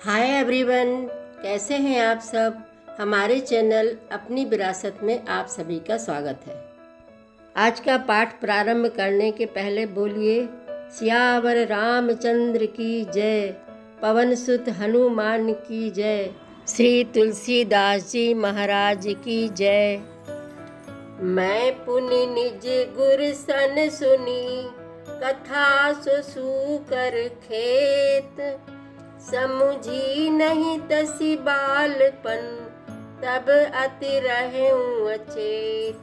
Hi everyone, कैसे हैं आप सब। हमारे चैनल अपनी विरासत में आप सभी का स्वागत है। आज का पाठ प्रारंभ करने के पहले बोलिए सियावर रामचंद्र की जय, पवन सुत हनुमान की जय, श्री तुलसीदास जी महाराज की जय। मैं पुनि निज गुर सन सुनी, कथा सु कर खेत, समुझी नहीं तसी बालपन, तब अति रहूं अचेत।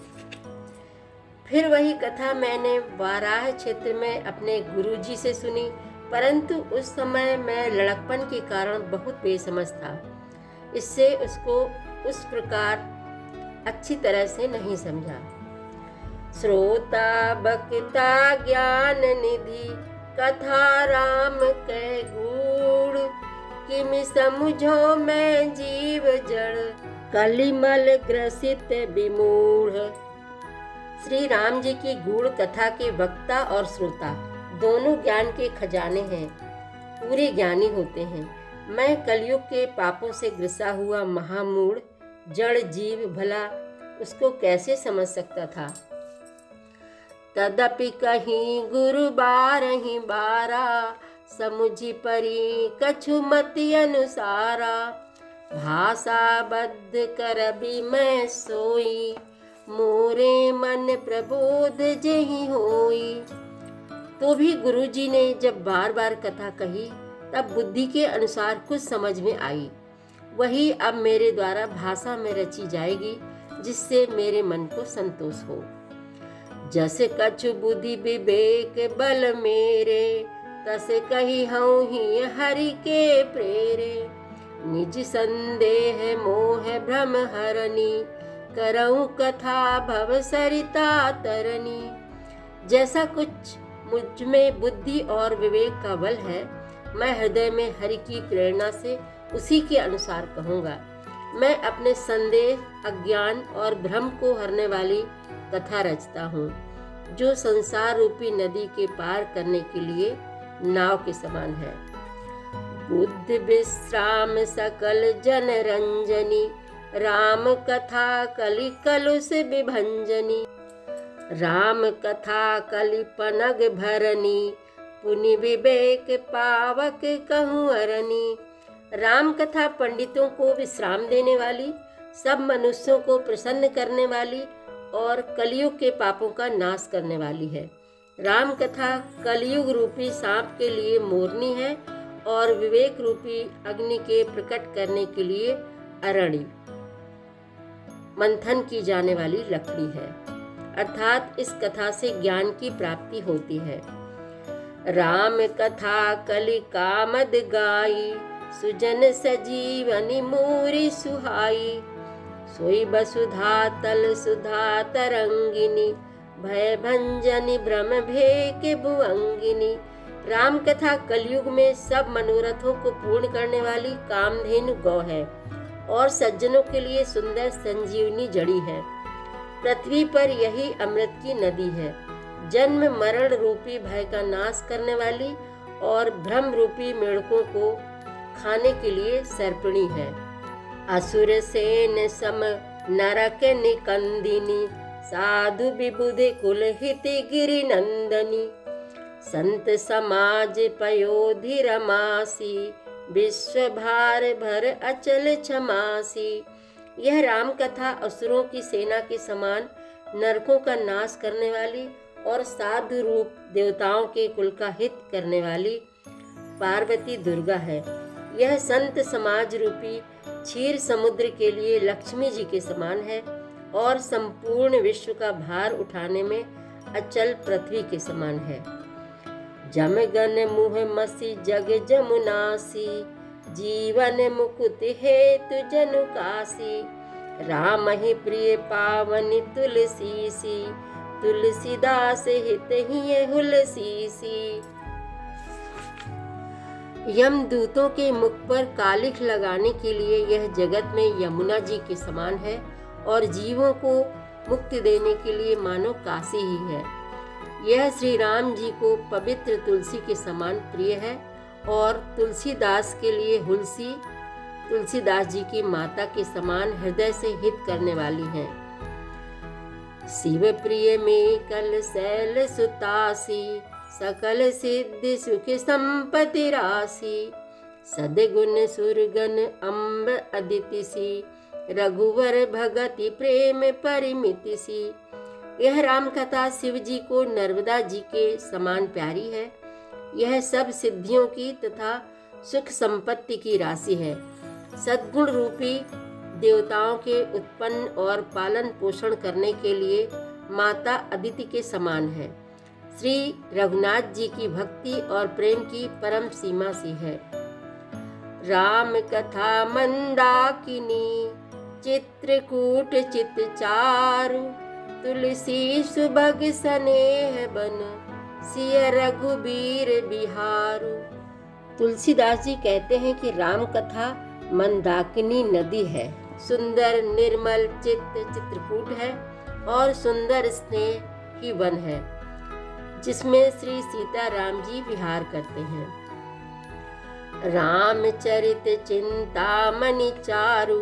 फिर वही कथा मैंने वाराह क्षेत्र में अपने गुरुजी से सुनी, परंतु उस समय मैं लड़कपन के कारण बहुत बेसमझ था। इससे उसको उस प्रकार अच्छी तरह से नहीं समझा। श्रोता बक्ता ज्ञान निधि, कथा राम के गूढ़, किम समझो मैं जीव जड़, कलिमल ग्रसित विमूढ़। श्री राम जी की गूढ़ कथा के वक्ता और श्रोता दोनों ज्ञान के खजाने हैं, पूरे ज्ञानी होते हैं। मैं कलयुग के पापों से ग्रसा हुआ महामूढ़ जड़ जीव भला उसको कैसे समझ सकता था। तदपि कहीं गुरु बारहि बारा, समुझि परी कछु मति अनुसारा, भाषा बद्ध करबी मैं सोई, मोरे मन प्रबोध जेहि होई। तो भी गुरुजी ने जब बार बार कथा कही तब बुद्धि के अनुसार कुछ समझ में आई। वही अब मेरे द्वारा भाषा में रची जाएगी, जिससे मेरे मन को संतोष हो। जस कछु बुद्धि विवेक बल मेरे, तस कही हूँ ही हरि के प्रेरे। निज संदेह मोह भ्रम हरनी, करऊँ कथा भव सरिता तरनी। जैसा कुछ मुझ में बुद्धि और विवेक का बल है, मैं हृदय में हरि की प्रेरणा से उसी के अनुसार कहूँगा। मैं अपने संदेह, अज्ञान और भ्रम को हरने वाली कथा रचता हूँ, जो संसार रूपी नदी के पार करने के लिए नाव के समान है। बुद्ध विश्राम सकल जन रंजनी, राम कथा कलि कलुष विभंजनी। राम कथा कलि पनग भरनी, पुनि विवेक पावक कहूँ अरनी। राम कथा पंडितों को विश्राम देने वाली, सब मनुष्यों को प्रसन्न करने वाली और कलयुग के पापों का नाश करने वाली है। राम कथा कलयुग रूपी सांप के लिए मोरनी है और विवेक रूपी अग्नि के प्रकट करने के लिए अरणी, मंथन की जाने वाली लकड़ी है। अर्थात इस कथा से ज्ञान की प्राप्ति होती है। राम कथा कलि कामद गाई, सुजन सजीवनी मोरी सुहाई। सोई वसुधा तल सुधा तरंगिनी, भय भंजनी भ्रम भेके भुअंगिनी। राम कथा कलयुग में सब मनोरथों को पूर्ण करने वाली कामधेनु गौ है और सज्जनों के लिए सुंदर संजीवनी जड़ी है। पृथ्वी पर यही अमृत की नदी है, जन्म मरण रूपी भय का नाश करने वाली और भ्रम रूपी मेढकों को खाने के लिए सर्पिणी है। असुर सेन सम नरक निकंदिनी, साधु विबुध कुल हित गिरि नंदनी। संत समाज पयोधि रमासी, विश्व भार भर अचल क्षमासी। यह राम कथा असुरों की सेना के समान नरकों का नाश करने वाली और साधु रूप देवताओं के कुल का हित करने वाली पार्वती दुर्गा है। यह संत समाज रूपी क्षीर समुद्र के लिए लक्ष्मी जी के समान है और संपूर्ण विश्व का भार उठाने में अचल पृथ्वी के समान है। जमगन मुह मसी जग जमुनासी, जीवन मुकुत हेतु जनु कासी। राम ही प्रिय पावनी तुलसीसी, तुलसीदास हित ही हुलसीसी। यमदूतों के मुख पर कालिख लगाने के लिए यह जगत में यमुना जी के समान है और जीवों को मुक्ति देने के लिए मानो काशी ही है। यह श्री राम जी को पवित्र तुलसी के समान प्रिय है और तुलसीदास के लिए हुलसी तुलसीदास जी की माता के समान हृदय से हित करने वाली हैं। शिव प्रिय में कल शैल सुतासी, सकल सिद्धि सुख संपत्ति राशि। सदगुण सुरगन अम्ब अदिति सी, रघुवर भगति प्रेम परिमिति सी। यह राम कथा शिव जी को नर्मदा जी के समान प्यारी है। यह सब सिद्धियों की तथा सुख संपत्ति की राशि है। सद्गुण रूपी देवताओं के उत्पन्न और पालन पोषण करने के लिए माता अदिति के समान है। श्री रघुनाथ जी की भक्ति और प्रेम की परम सीमा सी है। राम कथा मंदाकिनी, चित्रकूट चित चारु। तुलसी सुभग स्नेह बन, सिय रघुबीर बिहारू। तुलसीदास जी कहते हैं कि राम कथा मंदाकिनी नदी है, सुंदर निर्मल चित्त चित्रकूट है और सुंदर स्नेह की वन है, जिसमें श्री सीता राम जी विहार करते हैं। रामचरित चिंतामणि चारु,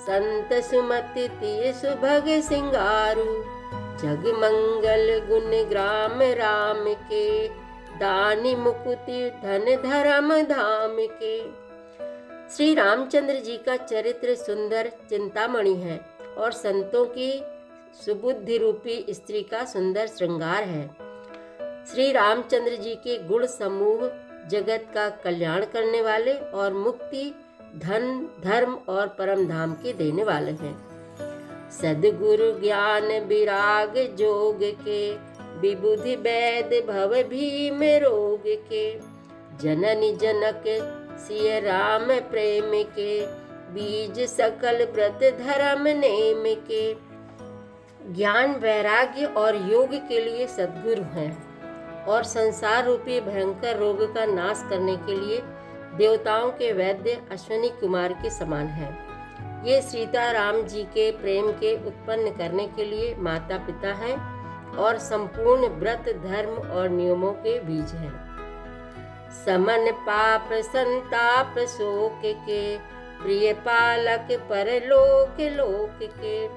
संत सुमति तिय सुभग सिंगारू। जग मंगल गुण ग्राम राम के, दानी मुकुति धन धर्म धाम के। श्री रामचंद्र जी का चरित्र सुंदर चिंतामणि है और संतों की सुबुद्धि रूपी स्त्री का सुंदर श्रृंगार है। श्री रामचंद्र जी के गुण समूह जगत का कल्याण करने वाले और मुक्ति धन धर्म और परम धाम के देने वाले हैं। सद्गुरु ज्ञान विराग जोग के, विबुधि वैद भव भीम रोग के। जननी जनक सिय राम प्रेम के, बीज सकल व्रत धर्म नेम के। ज्ञान वैराग्य और योग के लिए सद्गुरु हैं और संसार रूपी भयंकर रोग का नाश करने के लिए देवताओं के वैद्य अश्विनी कुमार के समान है। ये सीता राम जी के प्रेम के उत्पन्न करने के लिए माता पिता हैं और संपूर्ण व्रत धर्म और नियमों के बीज हैं। समन पाप संताप शोक के, प्रिय पालक परलोक लोक के।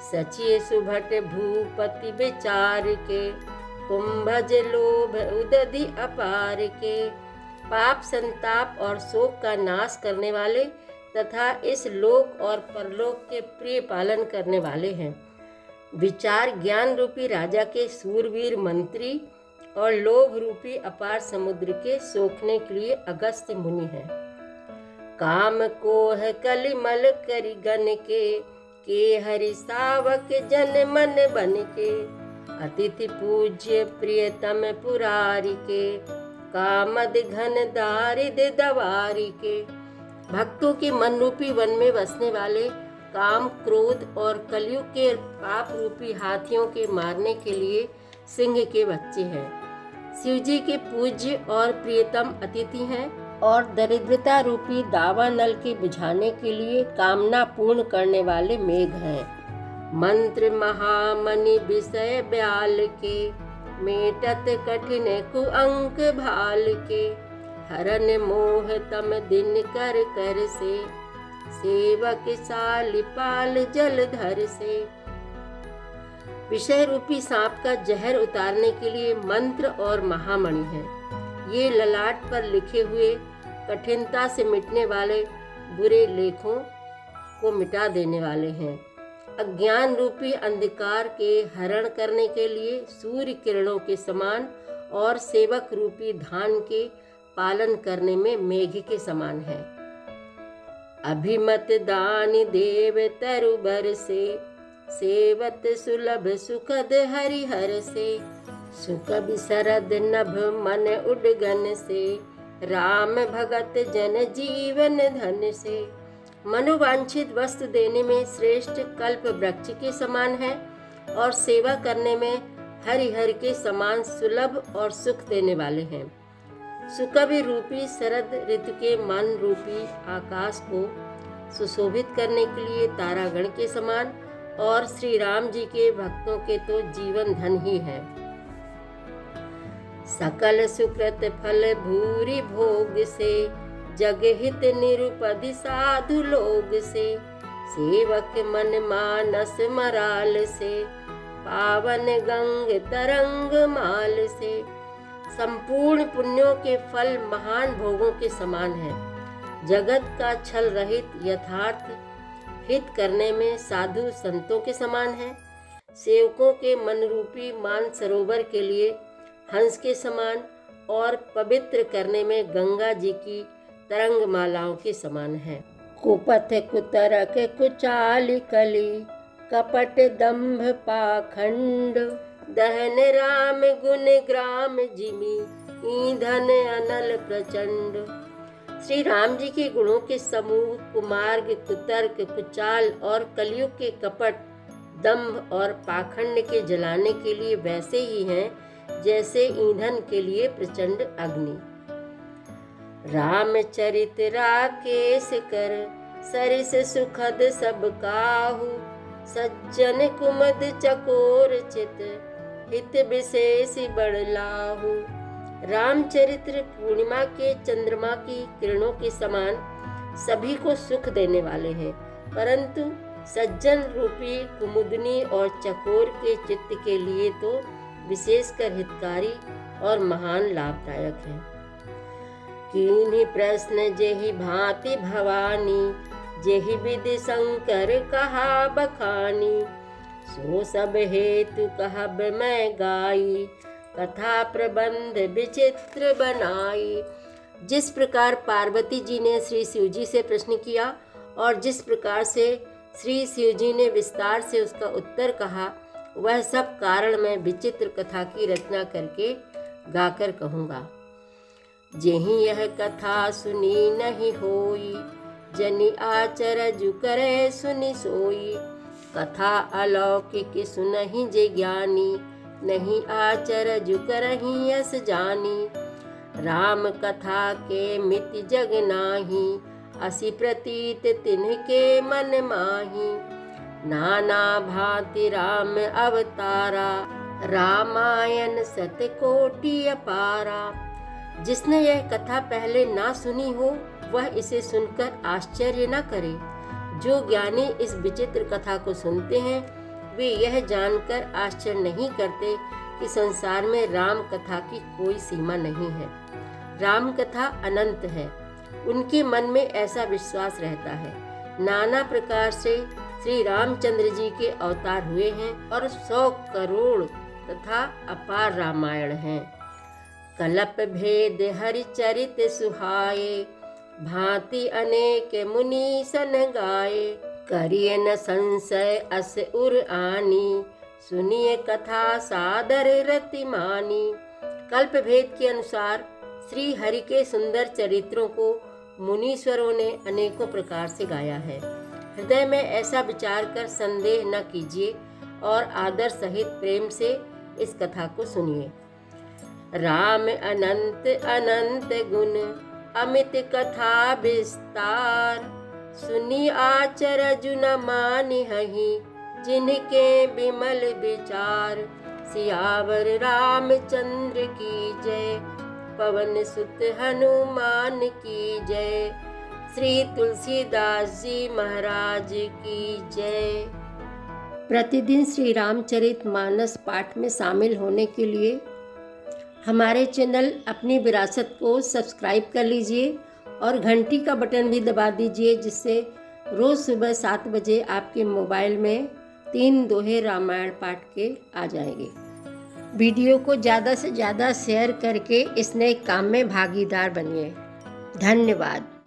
सचिय सुभट भूपति विचार के, कुंभज लोभ उदधि अपार के। पाप संताप और शोक का नाश करने वाले तथा इस लोक और परलोक के प्रिय पालन करने वाले हैं। विचार ज्ञान रूपी राजा के सूरवीर मंत्री और लोभ रूपी अपार समुद्र के सोखने के लिए अगस्त्य मुनि हैं। काम कोह कलिमल करि गन के हरि सावक जन मन बन के। अतिथि पूज्य प्रियतम पुरारी के, कामद घन दारिद दवारी के। भक्तों के मन रूपी वन में बसने वाले काम क्रोध और कलयुग के पाप रूपी हाथियों के मारने के लिए सिंह के बच्चे हैं। शिव जी के पूज्य और प्रियतम अतिथि हैं और दरिद्रता रूपी दावा नल के बुझाने के लिए कामना पूर्ण करने वाले मेघ हैं। मंत्र महामणि विषय ब्याल के, मेटत कठिन कुअंक भाल के। हरन मोह तम दिन कर कर से, सेवक साल पाल जलधर से। विषय रूपी सांप का जहर उतारने के लिए मंत्र और महामणि है। ये ललाट पर लिखे हुए कठिनता से मिटने वाले बुरे लेखों को मिटा देने वाले हैं। अज्ञान रूपी अंधकार के हरण करने के लिए सूर्य किरणों के समान और सेवक रूपी धान के पालन करने में मेघ के समान है। अभिमत दान देव तरुबर से, सेवत सुलभ सुखद हरिहर से। सुख बिसरद नभ मन उडगन से, राम भगत जन जीवन धन से। मनोवांछित वस्तु देने में श्रेष्ठ कल्प वृक्ष के समान है और सेवा करने में हरिहर के समान सुलभ और सुख देने वाले हैं। सुकवि रूपी शरद ऋतु के मन रूपी आकाश को सुशोभित करने के लिए तारागण के समान और श्री राम जी के भक्तों के तो जीवन धन ही है। सकल सुकृत फल भूरि भोग से, जग हित निरुपधि साधु लोग से। सेवक मन मानस मराल से, पावन गंग तरंग माल से। संपूर्ण पुण्यों के फल महान भोगों के समान है। जगत का छल रहित यथार्थ हित करने में साधु संतों के समान है। सेवकों के मन रूपी मान सरोवर के लिए हंस के समान और पवित्र करने में गंगा जी की तरंग मालाओं के समान है। कुपथ कुतरक कुचाल कली, कपट दंभ पाखंड। दहन राम गुण ग्राम जिमी, ईंधन अनल प्रचंड। श्री राम जी के गुणों के समूह कुमार्ग, कुतर्क, कुचाल और कलयुग के कपट, दंभ और पाखंड के जलाने के लिए वैसे ही हैं जैसे ईंधन के लिए प्रचंड अग्नि। रामचरित राकेश कर, सरिस सुखद सब काहू। सज्जन कुमद चकोर चित, हित विशेष बड़लाहू। रामचरित्र पूर्णिमा के चंद्रमा की किरणों के समान सभी को सुख देने वाले हैं, परंतु सज्जन रूपी कुमुदनी और चकोर के चित्त के लिए तो विशेषकर हितकारी और महान लाभदायक है। कीन्ही प्रश्न जेहि भांति भवानी, जेहि विधि शंकर कहा बखानी। सो सब हेतु कहब मैं गाई, कथा प्रबंध विचित्र बनाई। जिस प्रकार पार्वती जी ने श्री शिव जी से प्रश्न किया और जिस प्रकार से श्री शिव जी ने विस्तार से उसका उत्तर कहा, वह सब कारण मैं विचित्र कथा की रचना करके गाकर कहूँगा। जेहि यह कथा सुनी नहीं होई, जनि आचरजु करे सुनि सोई। कथा अलौकिक सुनहि जे ज्ञानी, नहीं आचरजु करहि यस जानी। राम कथा के मिति जग नाही, असि प्रतीत तिन्हके मन माही। नाना भांति राम अवतारा, रामायण सतकोटि अपारा। जिसने यह कथा पहले ना सुनी हो वह इसे सुनकर आश्चर्य न करे। जो ज्ञानी इस विचित्र कथा को सुनते हैं वे यह जानकर आश्चर्य नहीं करते कि संसार में राम कथा की कोई सीमा नहीं है। राम कथा अनंत है, उनके मन में ऐसा विश्वास रहता है। नाना प्रकार से श्री रामचंद्र जी के अवतार हुए हैं और 100 करोड़ तथा अपार रामायण हैं। कलप भेद हरिचरित सुहाए, भांति अनेक मुनि सन गाए। करिए न संशय अस उर आनी, सुनिए कथा सादर रति मानी। कल्प भेद के अनुसार श्री हरि के सुंदर चरित्रों को मुनीश्वरों ने अनेकों प्रकार से गाया है। हृदय में ऐसा विचार कर संदेह न कीजिए और आदर सहित प्रेम से इस कथा को सुनिए। राम अनंत अनंत गुण, अमित कथा विस्तार। सुनी आचरजु न मानिहहि, जिनके विमल विचार। सियावर रामचंद्र की जय, पवन सुत हनुमान की जय। श्री तुलसीदास जी महाराज की जय। प्रतिदिन श्री रामचरित मानस पाठ में शामिल होने के लिए हमारे चैनल अपनी विरासत को सब्सक्राइब कर लीजिए और घंटी का बटन भी दबा दीजिए, जिससे रोज़ सुबह 7 बजे आपके मोबाइल में 3 दोहे रामायण पाठ के आ जाएंगे। वीडियो को ज़्यादा से ज़्यादा शेयर करके इस नए काम में भागीदार बनिए। धन्यवाद।